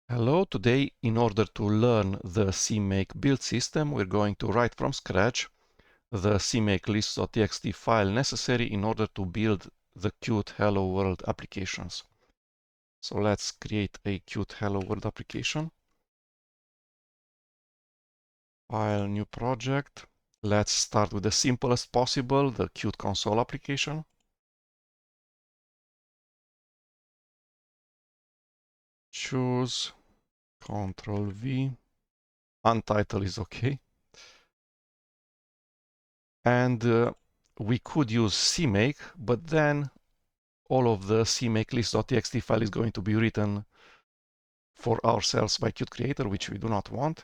Hello, today in order to learn the CMake build system, we're going to write from scratch the CMakeLists.txt file necessary in order to build the Qt Hello World applications. So let's create a Qt Hello World application. File, new project. Let's start with the simplest possible, the Qt console application. Choose, Ctrl V, untitled is okay. And we could use CMake, but then all of the CMakeLists.txt file is going to be written for ourselves by Qt Creator, which we do not want.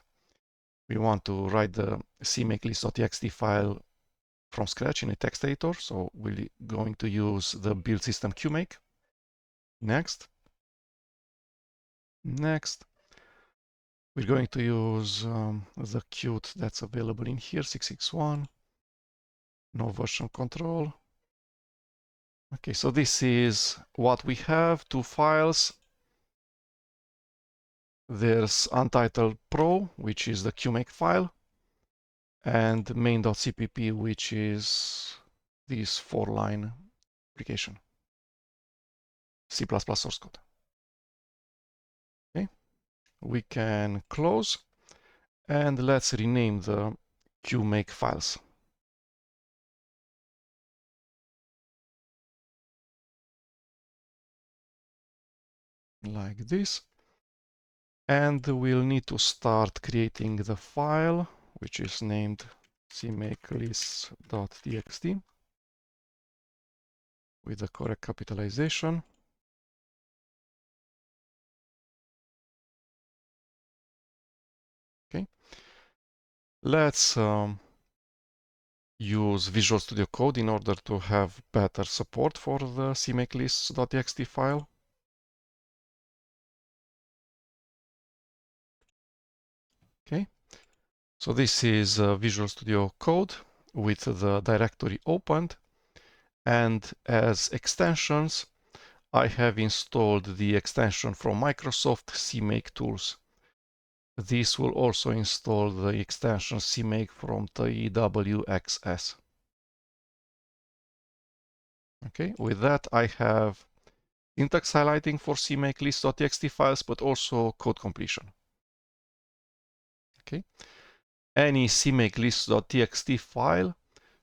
We want to write the CMakeLists.txt file from scratch in a text editor. So we're going to use the build system QMake. Next. Next. We're going to use the Qt that's available in here, 661. No version control. Okay, so this is what we have, two files. There's Untitled Pro, which is the QMake file, and main.cpp, which is this 4-line application, C++ source code. Okay, we can close, and let's rename the QMake files. Like this. And we'll need to start creating the file, which is named CMakeLists.txt with the correct capitalization. Okay. Let's use Visual Studio Code in order to have better support for the CMakeLists.txt file. Okay, so this is Visual Studio Code with the directory opened, and as extensions I have installed the extension from Microsoft CMake Tools. This will also install the extension CMake from TWXS. Okay, with that I have syntax highlighting for CMakeLists.txt files, but also code completion. Okay, any CMakeLists.txt file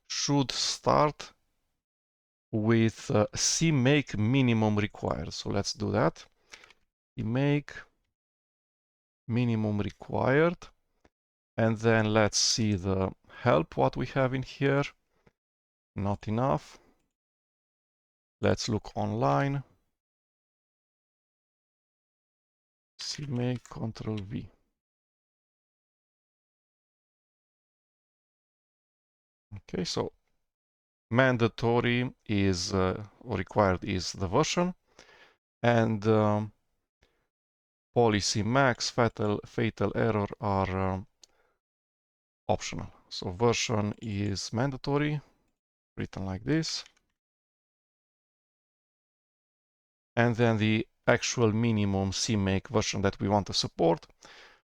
should start with CMake minimum required. So let's do that. CMake minimum required, and then let's see the help what we have in here. Not enough. Let's look online. CMake Ctrl V. Okay, so mandatory is or required is the version, and policy max, fatal error are optional. So version is mandatory, written like this, and then the actual minimum CMake version that we want to support.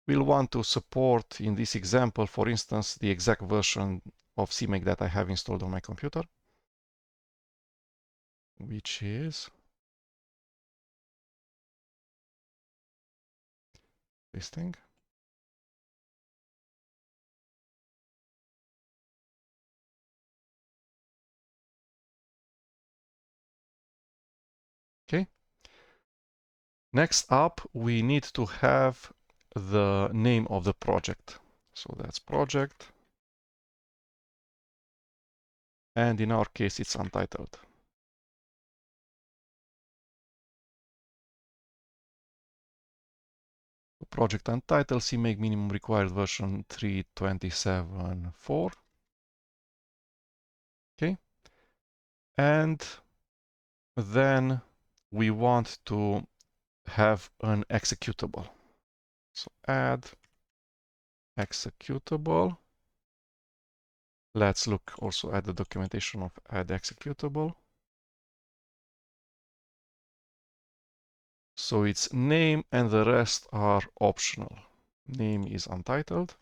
We'll want to support, in this example, for instance, the exact version of CMake that I have installed on my computer, which is this thing. Okay. Next up, we need to have the name of the project. So that's project. And in our case, it's untitled. Project untitled, CMake minimum required version 327.4. Okay. And then we want to have an executable. So add executable. Let's look also at the documentation of add executable. So it's name and the rest are optional. Name is untitled.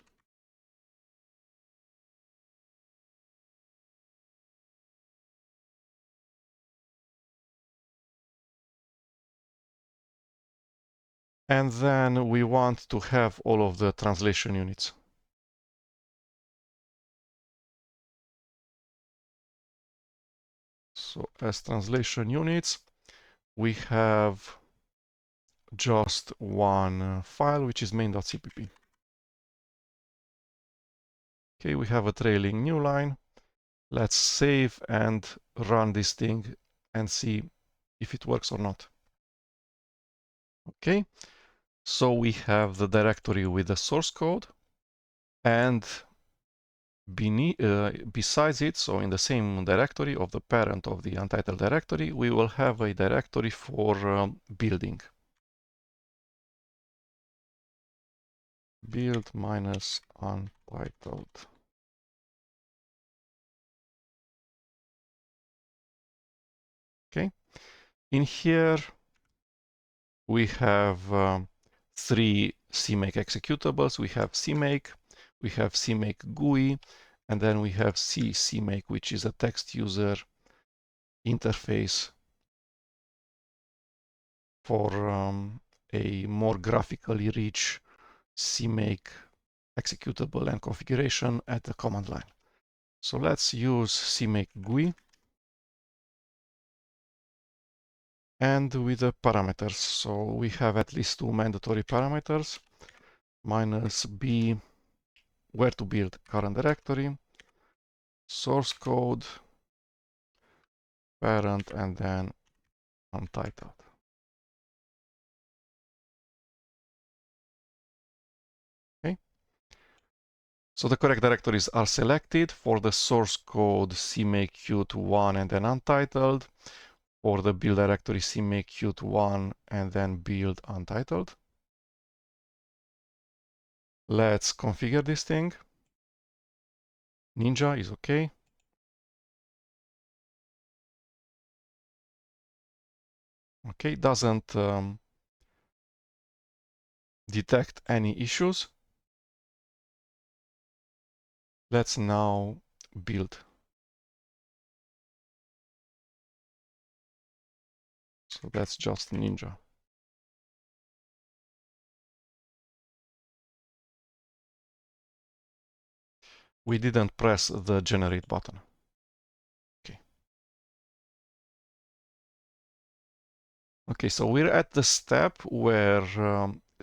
And then we want to have all of the translation units. So as translation units, we have just one file, which is main.cpp. Okay, we have a trailing new line. Let's save and run this thing and see if it works or not. Okay, so we have the directory with the source code, and besides it, so in the same directory of the parent of the untitled directory, we will have a directory for building. Build minus untitled. Okay, in here we have three CMake executables. We have CMake, we have CMake GUI, and then we have CMake, which is a text user interface for a more graphically rich CMake executable and configuration at the command line. So let's use CMake GUI. And with the parameters, so we have at least two mandatory parameters, -b, where to build current directory, source code, parent, and then untitled. Okay. So the correct directories are selected. For the source code, CMake Qt1 and then untitled. For the build directory, CMake Qt1 and then build untitled. Let's configure this thing. Ninja is okay. Okay, doesn't detect any issues. Let's now build. So that's just Ninja. We didn't press the generate button. Okay. Okay, so we're at the step where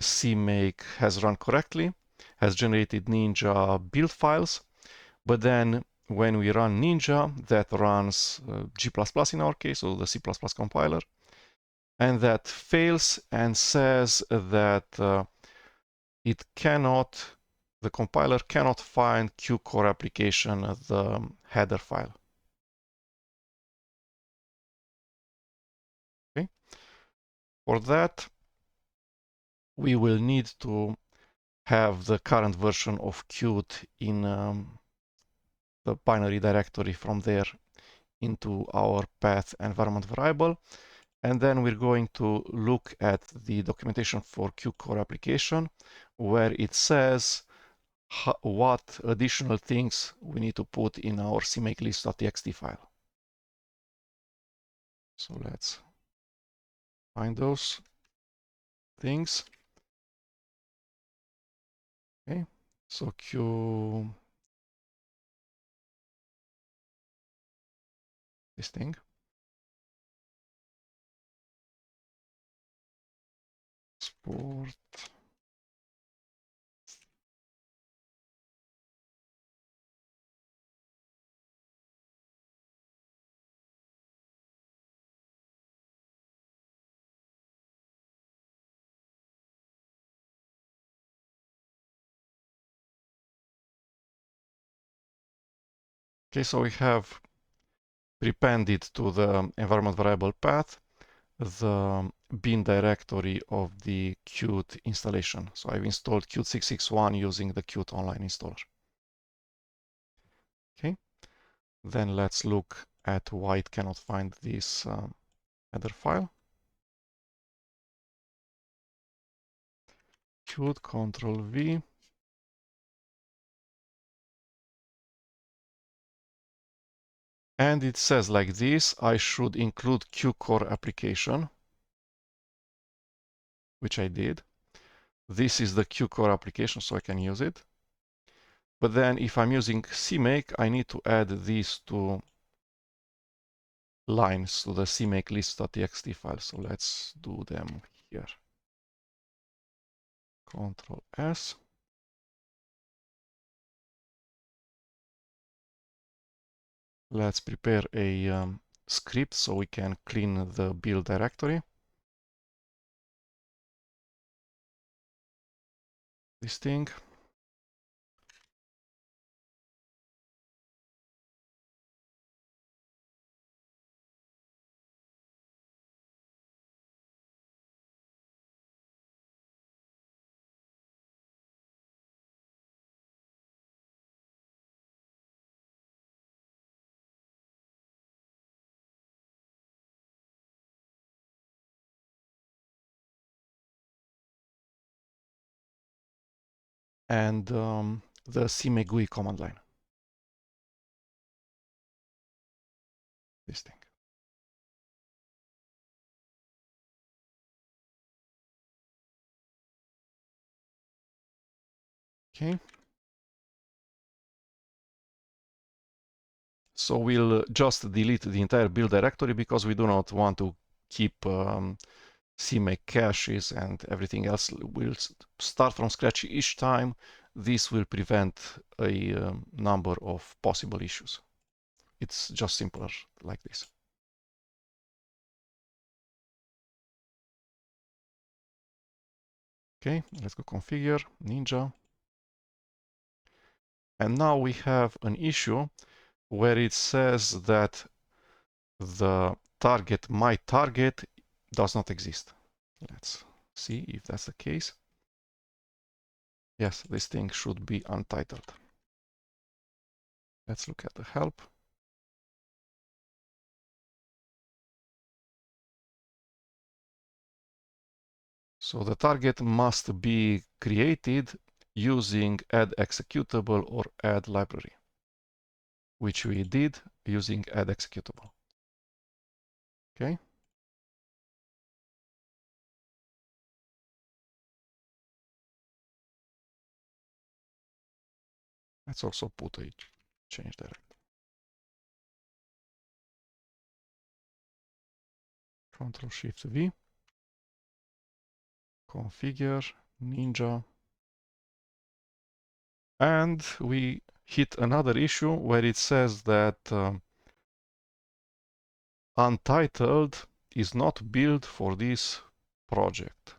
CMake has run correctly, has generated Ninja build files, but then when we run Ninja, that runs G++ in our case, so the C++ compiler, and that fails and says that the compiler cannot find QCore application, the header file. Okay. For that, we will need to have the current version of Qt in the binary directory from there into our path environment variable. And then we're going to look at the documentation for QCore application, where it says what additional things we need to put in our CMakeLists.txt file. So let's find those things. Okay, so this thing. Sport. Okay, so we have prepended to the environment variable path the bin directory of the Qt installation. So I've installed Qt 661 using the Qt online installer. Okay, then let's look at why it cannot find this header file. execute, Control V. And it says like this, I should include Qcore application, which I did. This is the Qcore application, so I can use it. But then if I'm using CMake, I need to add these two lines to the CMakeLists.txt file. So let's do them here. Control S. Let's prepare a script so we can clean the build directory. This thing. And the CMake GUI command line. This thing. Okay. So we'll just delete the entire build directory because we do not want to keep CMake caches and everything else. We'll start from scratch each time. This will prevent a number of possible issues. It's just simpler like this. Okay, let's go configure, Ninja. And now we have an issue where it says that the target, my target, does not exist. Let's see if that's the case. Yes, this thing should be untitled. Let's look at the help. So the target must be created using add executable or add library, which we did using add executable. Okay. Let's also put a change there. Control Shift V. Configure, Ninja. And we hit another issue where it says that untitled is not built for this project.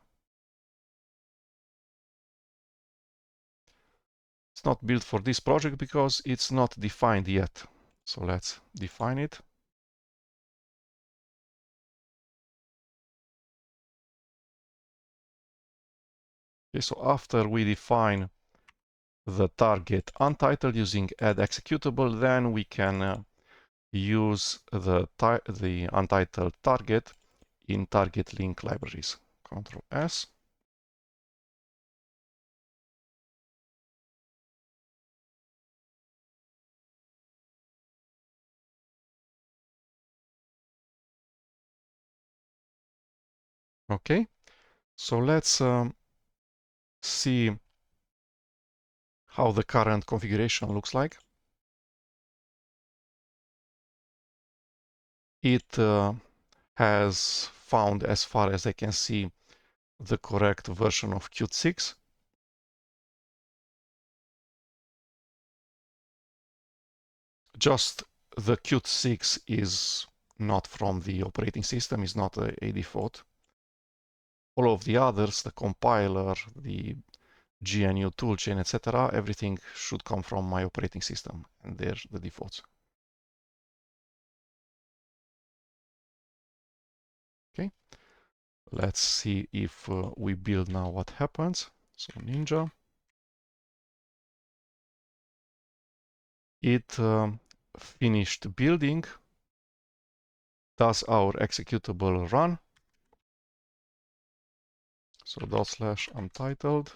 It's not built for this project because it's not defined yet. So let's define it. Okay, so after we define the target untitled using add executable, then we can use the untitled target in target link libraries. Control S. Okay, so let's see how the current configuration looks like. It has found, as far as I can see, the correct version of Qt 6. Just the Qt 6 is not from the operating system, is not a default. All of the others, the compiler, the GNU toolchain, etc., everything should come from my operating system, and they're the defaults. Okay, let's see if we build now what happens. So Ninja. It finished building. Does our executable run? So /untitled.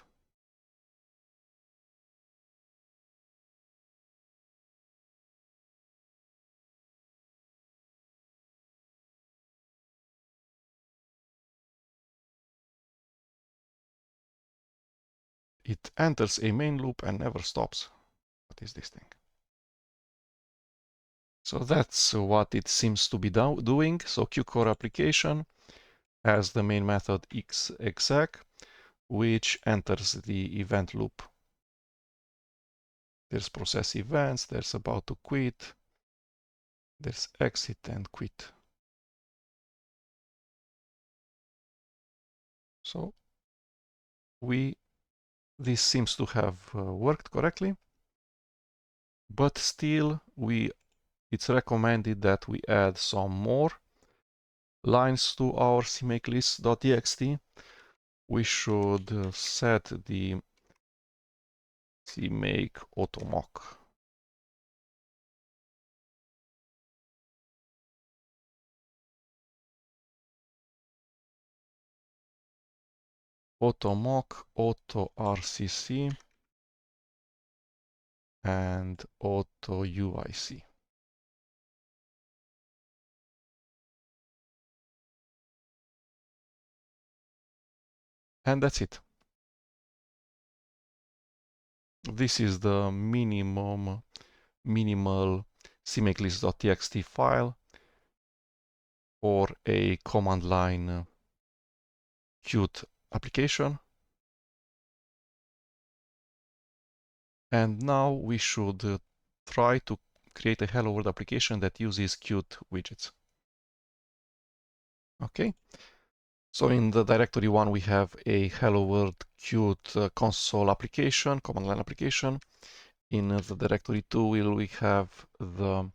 it enters a main loop and never stops. What is this thing? So that's what it seems to be doing. So QCore application has the main method xexec, which enters the event loop. There's process events, there's about to quit, there's exit and quit. So this seems to have worked correctly, but still it's recommended that we add some more lines to our CMakeLists.txt. We should set the CMake automock. Automock, auto RCC, and auto UIC. And that's it. This is the minimal CMakeList.txt file for a command line Qt application. And now we should try to create a Hello World application that uses Qt Widgets. Okay, so in the directory 1 we have a Hello World Qt console application, command line application. In the directory 2 we have the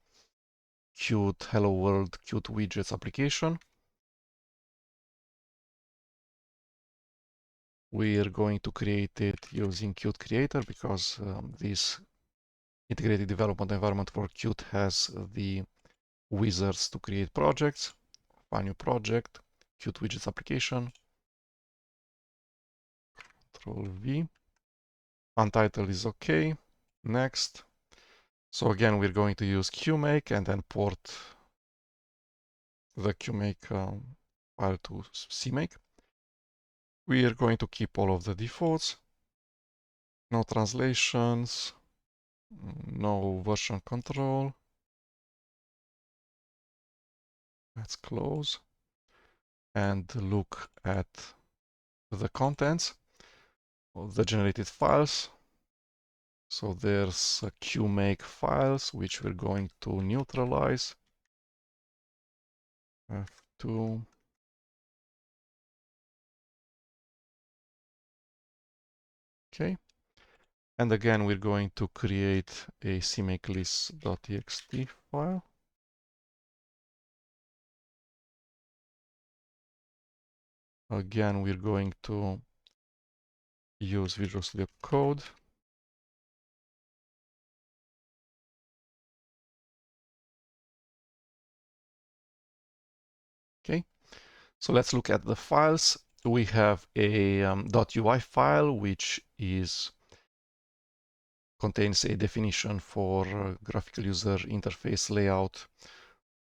Qt Hello World Qt Widgets application. We are going to create it using Qt Creator because this integrated development environment for Qt has the wizards to create projects. Find new project, Qt Widgets application, Ctrl V. Untitled is okay. Next. So again, we're going to use CMake and then port the CMake file to CMake. We are going to keep all of the defaults. No translations, no version control. Let's close and look at the contents of the generated files. So there's CMake files, which we're going to neutralize. F2. Okay. And again, we're going to create a CMakeLists.txt file. Again, we're going to use Visual Studio Code. Okay, so let's look at the files. We have a .ui file, which contains a definition for graphical user interface layout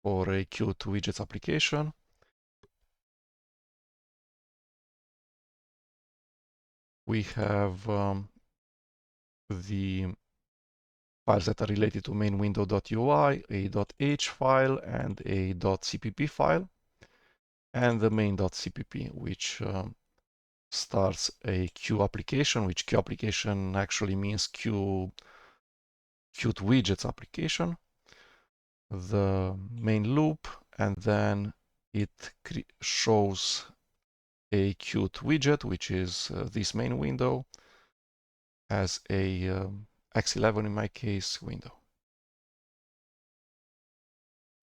for a Qt Widgets application. We have the files that are related to main window.ui, a .h file, and a .cpp file, and the main.cpp, which starts a Q application, which Q application actually means Qt Widgets application, the main loop, and then it shows a Qt widget, which is this main window, as a X11 in my case window.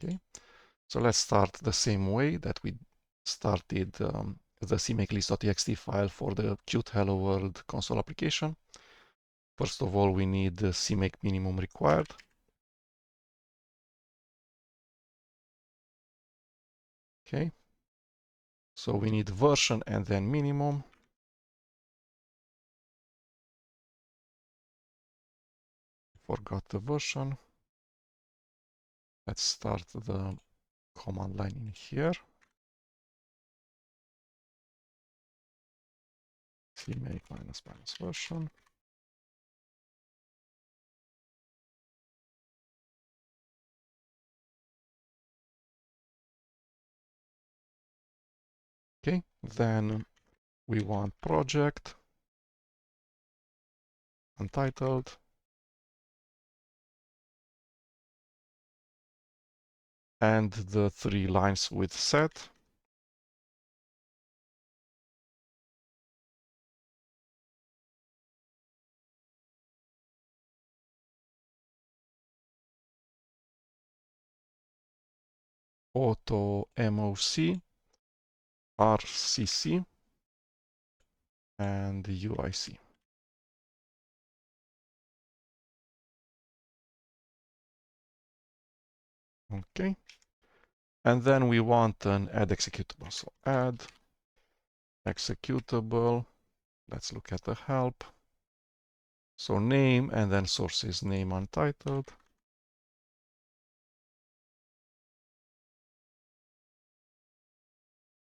Okay, so let's start the same way that we started the CMakeList.txt file for the Qt Hello World console application. First of all, we need the CMake minimum required. Okay, so we need version and then minimum. Forgot the version. Let's start the command line in here. CMake -- version. Okay, then we want project, untitled, and the 3 lines with set. Auto MOC, RCC, and UIC. Okay. And then we want an add executable. So add executable. Let's look at the help. So name and then sources name untitled.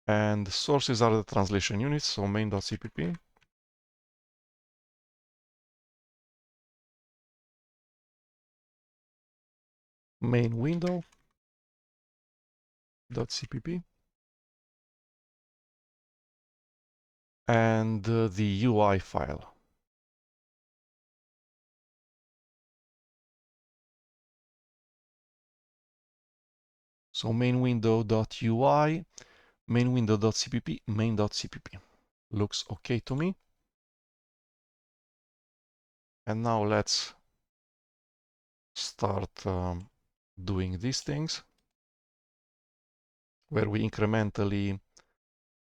And sources are the translation units. So main.cpp. Main window.cpp. And the UI file. So main window.ui, main window.cpp, main.cpp. Looks okay to me. And now let's start doing these things, where we incrementally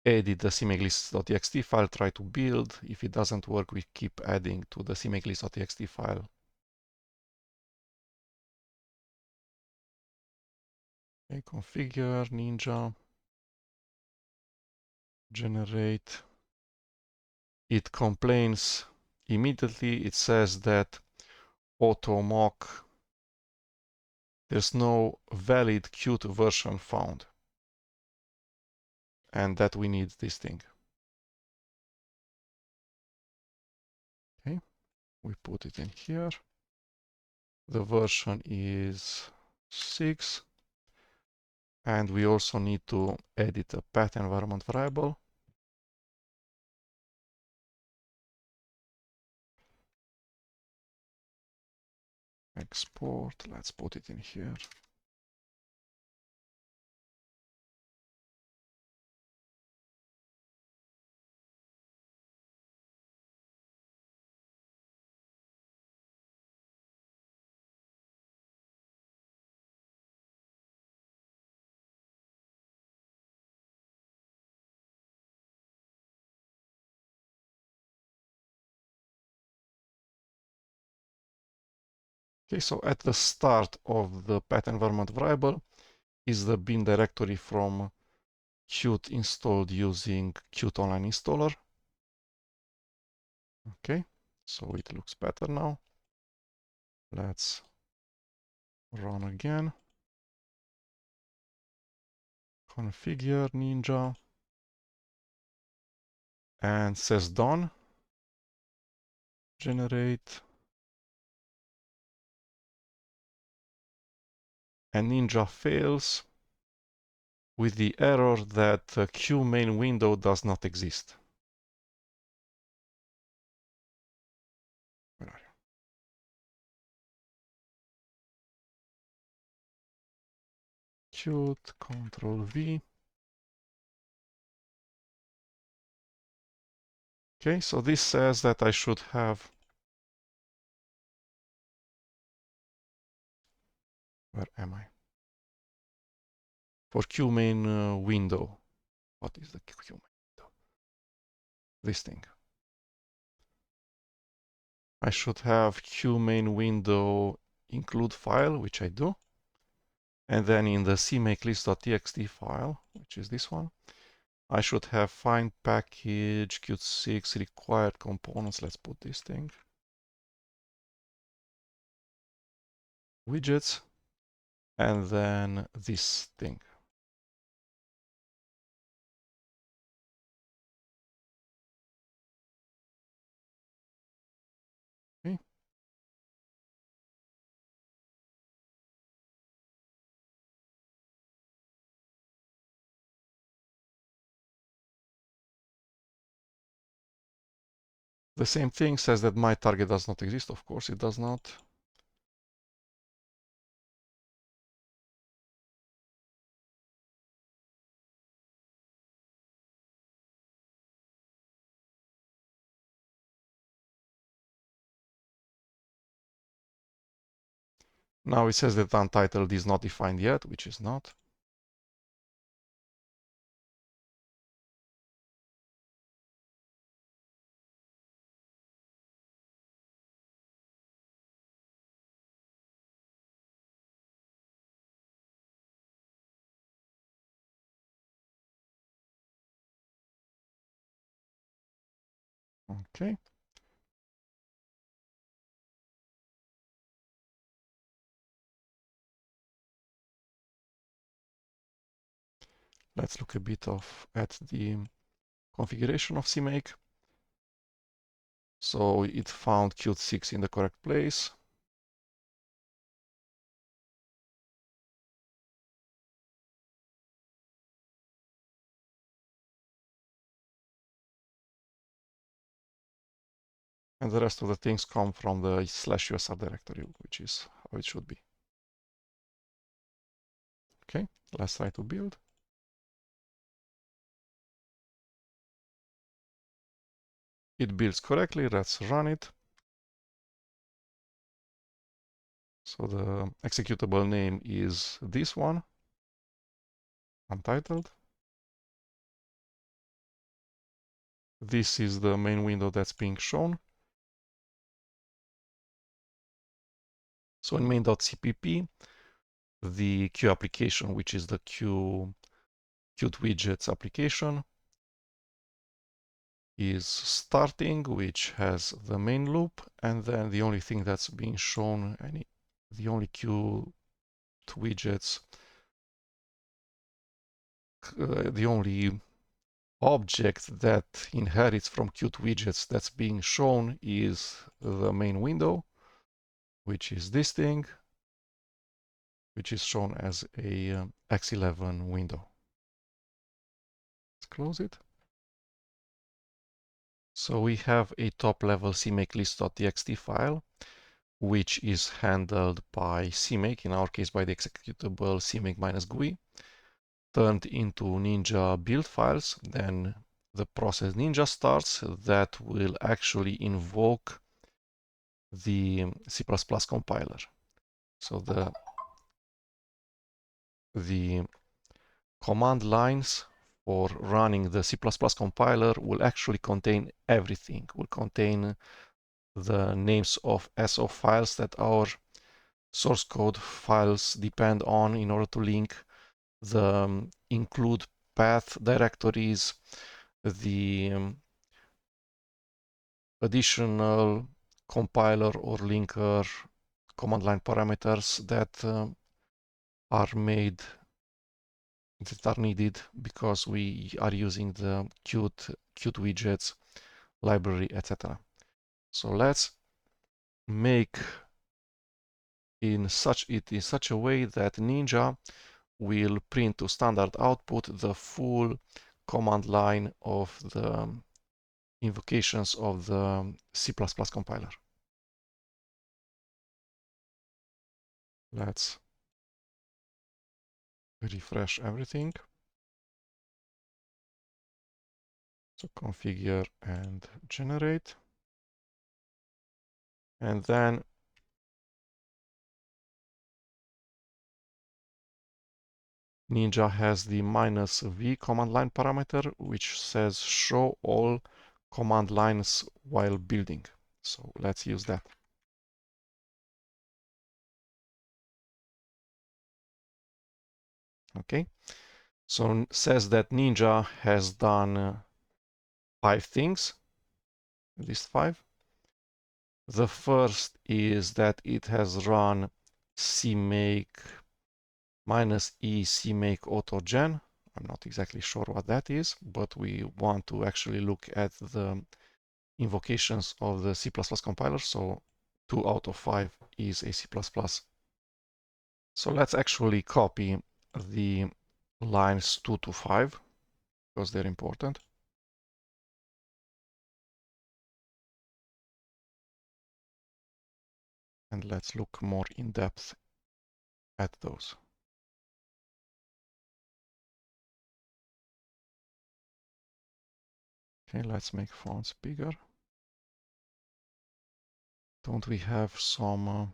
edit the CMakeLists.txt file, try to build. If it doesn't work, we keep adding to the CMakeLists.txt file. Okay, configure, Ninja, generate. It complains immediately. It says that auto mock, there's no valid Qt version found, and that we need this thing. Okay, we put it in here. The version is 6. And we also need to edit a path environment variable. Export, let's put it in here. Okay, so at the start of the path environment variable is the bin directory from Qt installed using Qt Online Installer. Okay, so it looks better now. Let's run again. Configure Ninja. And says done. Generate. And Ninja fails with the error that Q main window does not exist. Where are you? Qt, Control V. Okay, so this says that I should have, where am I? For Q main window. What is the Q main window? This thing. I should have Q main window include file, which I do. And then in the CMakeLists.txt file, which is this one, I should have find package Qt6 required components. Let's put this thing. Widgets. And then this thing. The same thing says that my target does not exist. Of course, it does not. Now it says that untitled is not defined yet, which is not. Okay. Let's look a bit at the configuration of CMake. So it found Qt 6 in the correct place. And the rest of the things come from the /usr directory, which is how it should be. Okay, let's try to build. It builds correctly. Let's run it. So the executable name is this one, untitled. This is the main window that's being shown. So in main.cpp, the Q application, which is the Qt Widgets application, is starting, which has the main loop, and then the only thing that's being shown, the only Qt Widgets, the only object that inherits from Qt Widgets that's being shown is the main window, which is this thing, which is shown as a X11 window. Let's close it. So we have a top-level CMakeLists.txt file, which is handled by CMake, in our case by the executable CMake-GUI, turned into Ninja build files. Then the process Ninja starts that will actually invoke the C++ compiler. So the command lines for running the C++ compiler will actually contain everything, will contain the names of SO files that our source code files depend on in order to link, the include path directories, the additional compiler or linker command line parameters that are needed because we are using the Qt Widgets library, etc. So let's make it in such a way that Ninja will print to standard output the full command line of the invocations of the C++ compiler. Let's refresh everything. So configure and generate. And then Ninja has the -v command line parameter, which says show all command lines while building. So let's use that. Okay, so it says that Ninja has done 5 things, at least 5. The first is that it has run CMake -e CMake autogen. I'm not exactly sure what that is, but we want to actually look at the invocations of the C++ compiler. So 2 out of 5 is a C++. So let's actually copy the lines 2 to 5 because they're important. And let's look more in depth at those. Okay, let's make fonts bigger. Don't we have some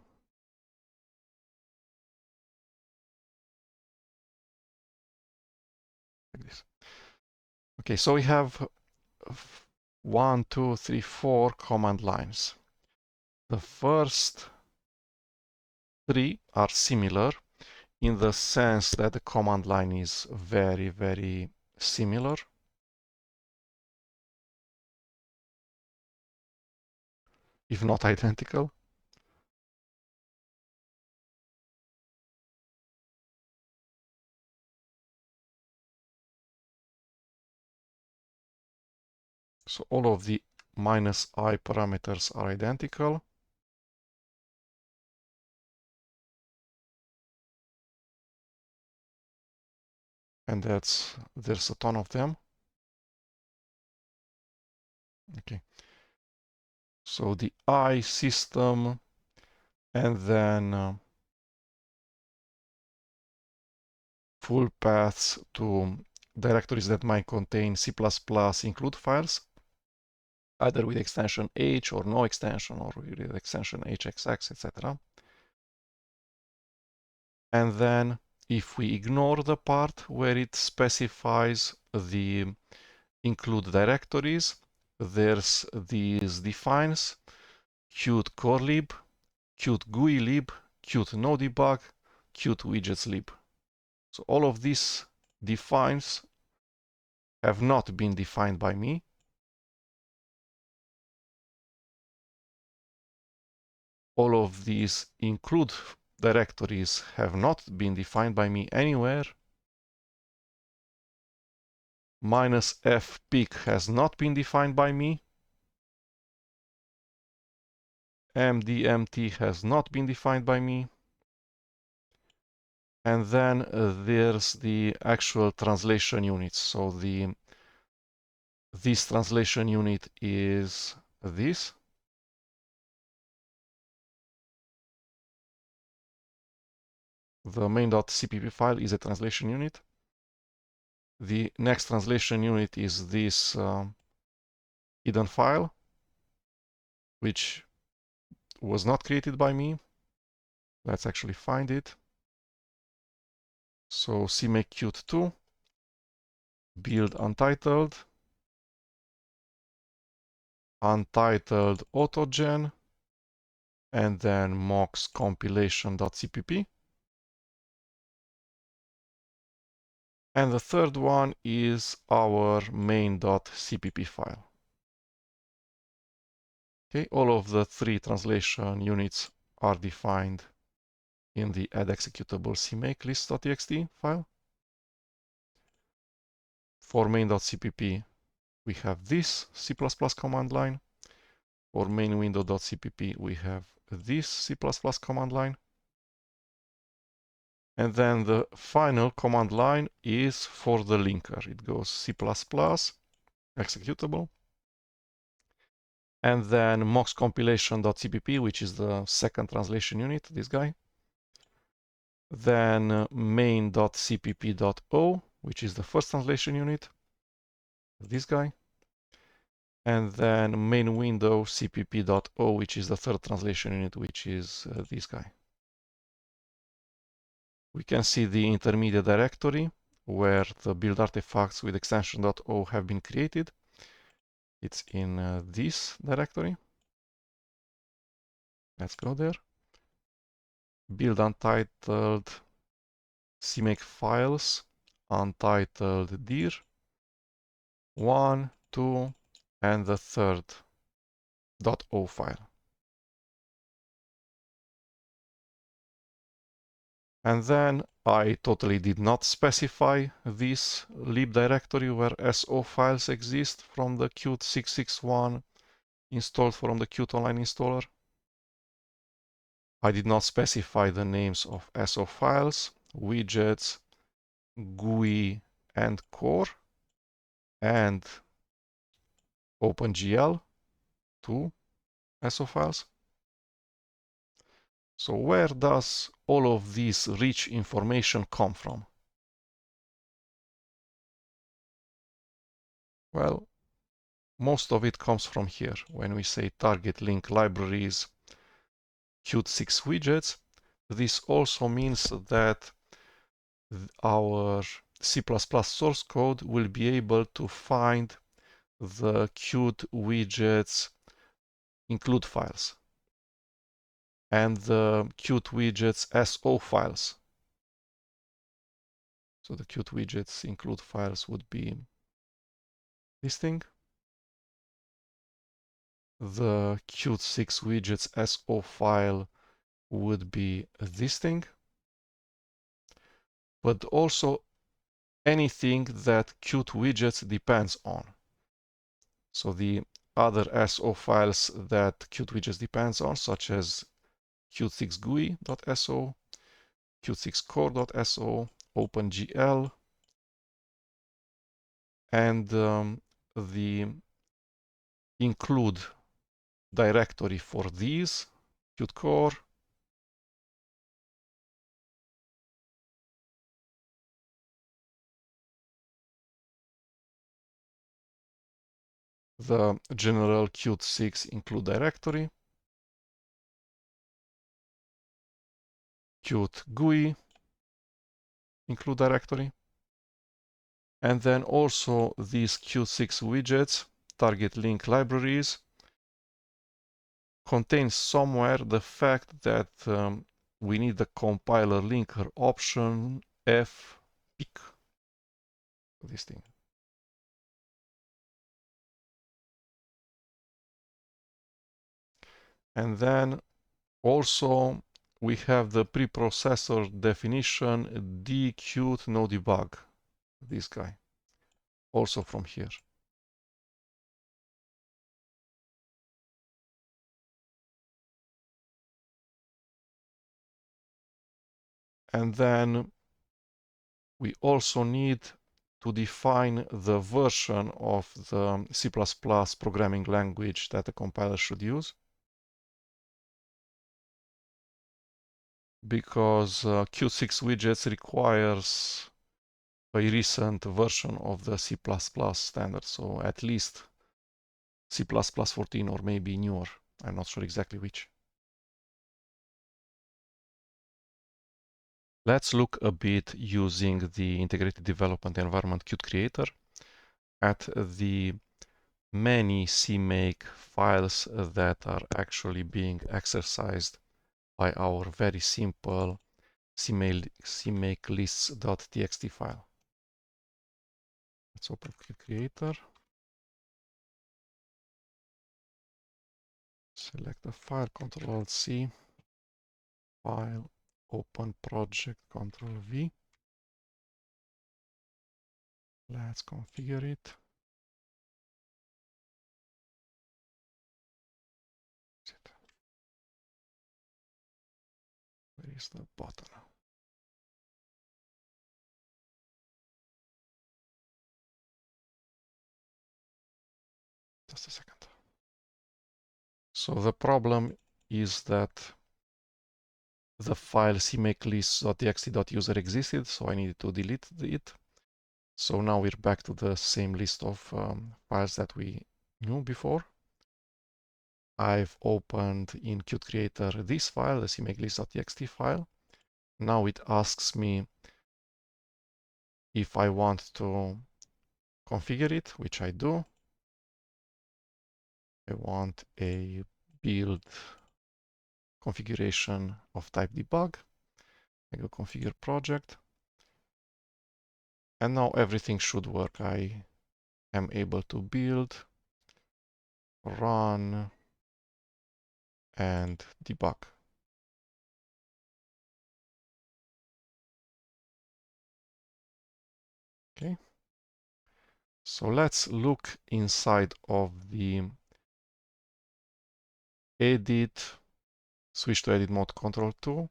like this? Okay, so we have 1, 2, 3, 4 command lines. The first 3 are similar in the sense that the command line is very, very similar. If not identical. So all of the -I parameters are identical. And there's a ton of them. Okay. So the I system, and then full paths to directories that might contain C++ include files, either with extension H or no extension, or with extension HXX, etc. And then if we ignore the part where it specifies the include directories, there's these defines Qt core lib, Qt GUI lib, Qt no debug, Qt Widgets lib. So all of these defines have not been defined by me. All of these include directories have not been defined by me anywhere. -fpic has not been defined by me. mdmt has not been defined by me. And then there's the actual translation units. So this translation unit is this. The main.cpp file is a translation unit. The next translation unit is this hidden file, which was not created by me. Let's actually find it. So CMake Qt 2, build untitled, untitled autogen, and then mox compilation.cpp. And the third one is our main.cpp file. Okay, all of the 3 translation units are defined in the add executable CMakeLists.txt file. For main.cpp, we have this C++ command line. For main window.cpp, we have this C++ command line. And then the final command line is for the linker. It goes C++ executable. And then mox compilation.cpp, which is the second translation unit, this guy. Then main.cpp.o, which is the first translation unit, this guy. And then main window cpp.o, which is the third translation unit, which is this guy. We can see the intermediate directory where the build artifacts with extension.o have been created. It's in this directory. Let's go there. Build untitled CMake files, untitled dir, 1, 2, and the third .o file. And then I totally did not specify this lib directory where SO files exist from the Qt 661 installed from the Qt Online installer. I did not specify the names of SO files, widgets, GUI, and core, and OpenGL, 2 SO files. So where does all of this rich information come from? Well, most of it comes from here. When we say target link libraries, Qt widgets, this also means that our C++ source code will be able to find the Qt widgets include files and the Qt widgets SO files. So the Qt widgets include files would be this thing. The Qt widgets SO file would be this thing. But also anything that Qt widgets depends on. So the other SO files that Qt widgets depends on, such as Qt6GUI.so, Qt6core.so, OpenGL, and the include directory for these, Qt core, the general Qt6 include directory, Qt GUI include directory, and then also these Qt6 widgets, target link libraries, contains somewhere the fact that we need the compiler linker option fpic, this thing. And then also we have the preprocessor definition dqt no debug, this guy, also from here. And then we also need to define the version of the C++ programming language that the compiler should use. Because Qt6 widgets requires a recent version of the C++ standard, so at least C++ 14 or maybe newer. I'm not sure exactly which. Let's look a bit using the integrated development environment Qt Creator at the many CMake files that are actually being exercised by our very simple CMakeLists.txt file. Let's open Qt Creator. Select the file, Ctrl-C, file, open project, Ctrl-V. Let's configure it. Where is the button? Just a second. So the problem is that the file CMakeLists.txt.user existed, so I needed to delete it. So now we're back to the same list of files that we knew before. I've opened in Qt Creator this file, the CMakeLists.txt file. Now it asks me if I want to configure it, which I do. I want a build configuration of type debug. I go configure project. And now everything should work. I am able to build, run, and debug. Okay. So let's look inside of the edit, switch to edit mode, Ctrl-2,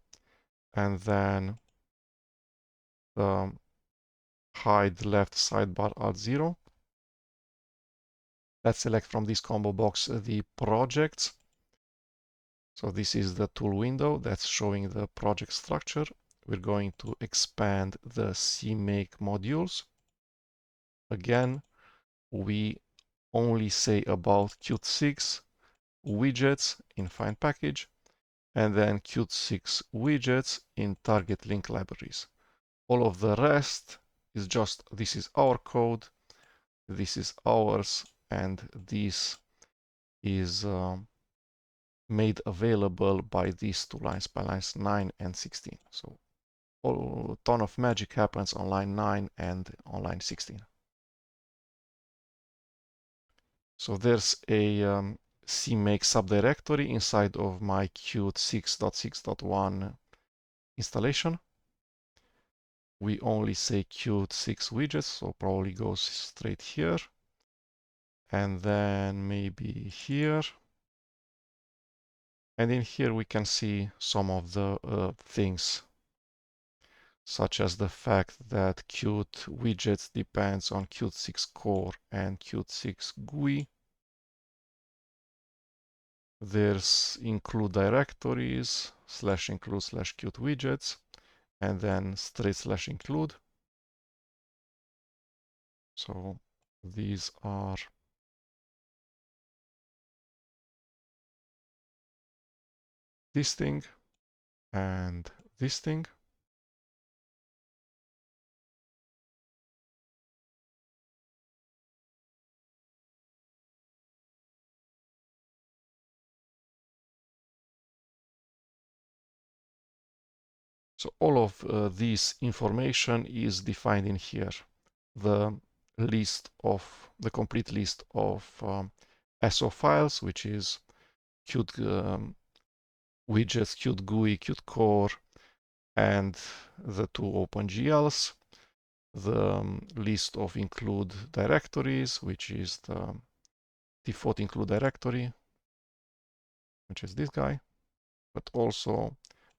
and then the hide left sidebar Alt-0. Let's select from this combo box the projects. So this is the tool window that's showing the project structure. We're going to expand the CMake modules. Again, we only say about Qt 6 widgets in find package, and then Qt 6 widgets in target link libraries. All of the rest is just, this is our code, this is ours, and this is made available by these two lines, by lines 9 and 16. So a ton of magic happens on line 9 and on line 16. So there's a CMake subdirectory inside of my Qt 6.6.1 installation. We only say Qt 6 widgets, so probably goes straight here. And then maybe here. And in here we can see some of the things, such as the fact that Qt Widgets depends on Qt 6 Core and Qt 6 GUI. There's include directories, /include /Qt Widgets, and then straight /include. So these are this thing and this thing. So all of this information is defined in here. The complete list of SO files, which is Qt Widgets, Qt GUI, Qt Core, and the two OpenGLs. The list of include directories, which is the default include directory, which is this guy, but also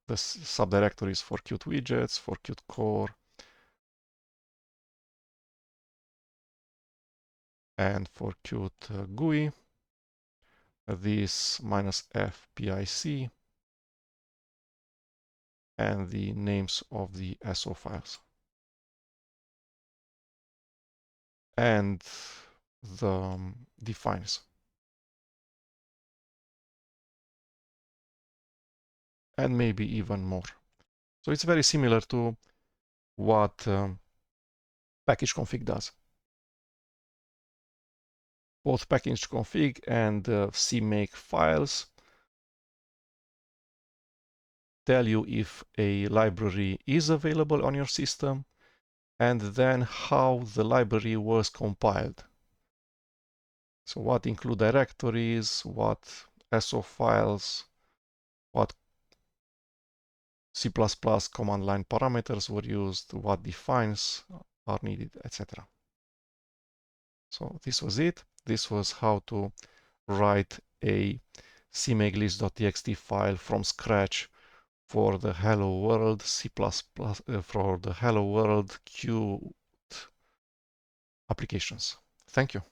the subdirectories for Qt Widgets, for Qt Core, and for Qt GUI, this -fpic, and the names of the SO files. And the defines. And maybe even more. So it's very similar to what package config does. Both package config and CMake files tell you if a library is available on your system and then how the library was compiled. So what include directories, what SO files, what C++ command line parameters were used, what defines are needed, etc. So this was it. This was how to write a CMakeLists.txt file from scratch for the Hello World C++, for the Hello World Qt applications. Thank you.